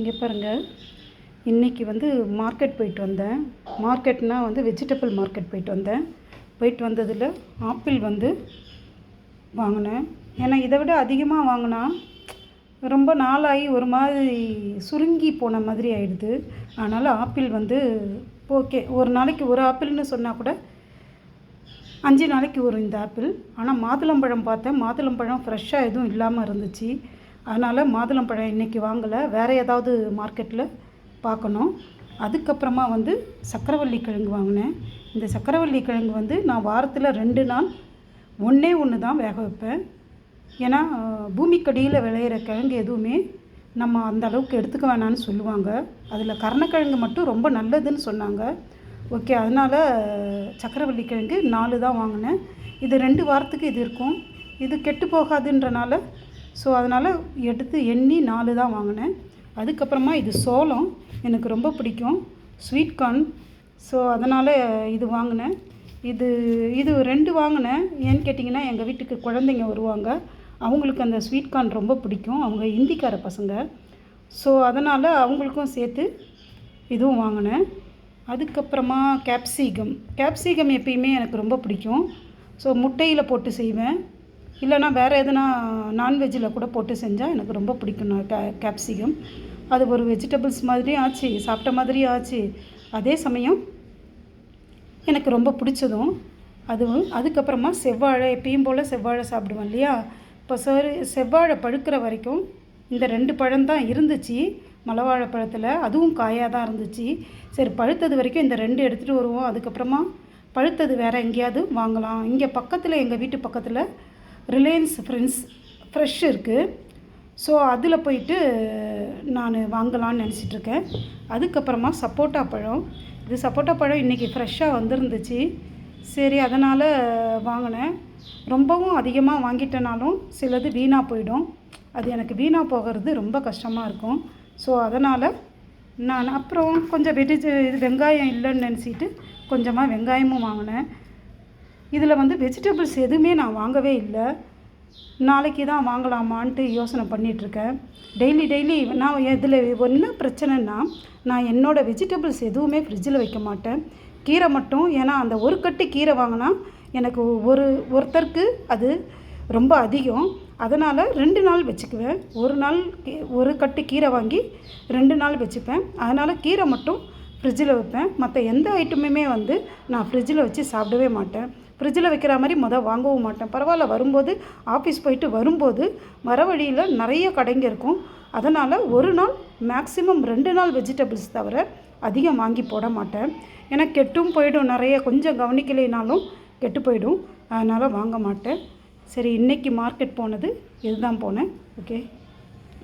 இங்கே பாருங்கள், இன்றைக்கி மார்க்கெட் போயிட்டு வந்தேன். மார்க்கெட்னால் வெஜிடபிள் மார்க்கெட் போயிட்டு வந்தேன். போயிட்டு வந்ததில் ஆப்பிள் வாங்கினேன். ஏன்னா இதை விட அதிகமாக வாங்கினா ரொம்ப நாளாகி ஒரு மாதிரி சுருங்கி போன மாதிரி ஆகிடுது. அதனால் ஆப்பிள் ஓகே, ஒரு நாளைக்கு ஒரு ஆப்பிள்னு சொன்னால் கூட 5 நாளைக்கு வரும் இந்த ஆப்பிள். ஆனால் மாதுளம்பழம் பார்த்தேன், மாதுளம்பழம் ஃப்ரெஷ்ஷாக எதுவும் இல்லாமல் இருந்துச்சு. அதனால் மாதுளம்பழம் இன்றைக்கி வாங்கலை, வேறு ஏதாவது மார்க்கெட்டில் பார்க்கணும். அதுக்கப்புறமா சக்கரவள்ளி கிழங்கு வாங்கினேன். இந்த சக்கரவள்ளி கிழங்கு நான் வாரத்தில் 2 நாள் ஒன்று தான் வேக வைப்பேன். ஏன்னா பூமிக்கடியில் விளையிற கிழங்கு எதுவுமே நம்ம அந்த அளவுக்கு எடுத்துக்க வேணான்னு சொல்லுவாங்க. அதில் கருணக்கிழங்கு மட்டும் ரொம்ப நல்லதுன்னு சொன்னாங்க. ஓகே, அதனால் சக்கரவள்ளி கிழங்கு 4 தான் வாங்கினேன். இது 2 வாரத்துக்கு இது இருக்கும். இது கெட்டு போகாதுன்றனால அதனால் எடுத்து எண்ணி 4 தான் வாங்கினேன். அதுக்கப்புறமா இது சோளம் எனக்கு ரொம்ப பிடிக்கும், ஸ்வீட் கார்ன். அதனால் இது வாங்கினேன். இது 2 வாங்கினேன். ஏன்னு கேட்டிங்கன்னா, எங்கள் வீட்டுக்கு குழந்தைங்க வருவாங்க, அவங்களுக்கு அந்த ஸ்வீட் கார்ன் ரொம்ப பிடிக்கும். அவங்க ஹிந்திக்கார பசங்க. அதனால் அவங்களுக்கும் சேர்த்து இதுவும் வாங்கினேன். அதுக்கப்புறமா கேப்சிகம் எப்பயுமே எனக்கு ரொம்ப பிடிக்கும். முட்டையில் போட்டு செய்வேன், இல்லைனா வேறு எதுனா நான்வெஜ்ஜில் கூட போட்டு செஞ்சால் எனக்கு ரொம்ப பிடிக்கும். கேப்சிகம் அது ஒரு வெஜிடபிள்ஸ் மாதிரியும் ஆச்சு, சாப்பிட்ட மாதிரியும் ஆச்சு, அதே சமயம் எனக்கு ரொம்ப பிடிச்சதும் அதுவும். அதுக்கப்புறமா செவ்வாழை, எப்பயும் போல் செவ்வாழை சாப்பிடுவேன் இல்லையா. இப்போ செவ்வாழை பழுக்கிற வரைக்கும் இந்த 2 பழம் தான் இருந்துச்சு மலைவாழைப்பழத்தில், அதுவும் காயாக தான் இருந்துச்சு. சரி, பழுத்தது வரைக்கும் இந்த 2 எடுத்துகிட்டு வருவோம், அதுக்கப்புறமா பழுத்தது வேறு எங்கேயாவது வாங்கலாம். இங்கே பக்கத்தில், எங்கள் வீட்டு பக்கத்தில் ரிலையன்ஸ் ஃப்ரெஷ் இருக்குது. அதில் போயிட்டு நான் வாங்கலான்னு நினச்சிட்ருக்கேன். அதுக்கப்புறமா சப்போட்டா பழம். இது சப்போட்டா பழம் இன்றைக்கி ஃப்ரெஷ்ஷாக வந்துருந்துச்சு. சரி, அதனால் வாங்கினேன். ரொம்பவும் அதிகமாக வாங்கிட்டனாலும் சிலது வீணாக போயிடும். அது எனக்கு வீணாக போகிறது ரொம்ப கஷ்டமாக இருக்கும். அதனால் நான் அப்புறம் கொஞ்சம் வெங்காயம் இல்லைன்னு நினச்சிட்டு கொஞ்சமாக வெங்காயமும் வாங்கினேன். இதில் வெஜிடபிள்ஸ் எதுவுமே நான் வாங்கவே இல்லை. நாளைக்கு தான் வாங்கலாமான்ட்டு யோசனை பண்ணிகிட்ருக்கேன். டெய்லி நான் இதில் என்ன பிரச்சனைன்னா, நான் என்னோடய வெஜிடபிள்ஸ் எதுவுமே ஃப்ரிட்ஜில் வைக்க மாட்டேன். கீரை மட்டும். ஏன்னா அந்த ஒரு கட்டு கீரை வாங்கினா எனக்கு ஒருத்தருக்கு அது ரொம்ப அதிகம். அதனால் 2 நாள் வச்சுக்குவேன். ஒரு கட்டு கீரை வாங்கி 2 நாள் வச்சுப்பேன். அதனால் கீரை மட்டும் ஃப்ரிட்ஜில் வைப்பேன். மற்ற எந்த ஐட்டமுமே நான் ஃப்ரிட்ஜில் வச்சு சாப்பிடவே மாட்டேன். ஃப்ரிட்ஜில் வைக்கிற மாதிரி வாங்கவும் மாட்டேன். பரவாயில்ல, வரும்போது ஆஃபீஸ் போயிட்டு வரும்போது வர வழியில் நிறைய கடைங்க இருக்கும். அதனால் ஒரு நாள் மேக்ஸிமம் 2 நாள் வெஜிடபிள்ஸ் தவிர அதிகம் வாங்கி போட மாட்டேன். ஏன்னா கெட்டும் போயிடும், நிறைய கொஞ்சம் கவனிக்கலைனாலும் கெட்டு போயிடும். அதனால் வாங்க மாட்டேன். சரி, இன்றைக்கி மார்க்கெட் போனது இதுதான் போனேன். ஓகே.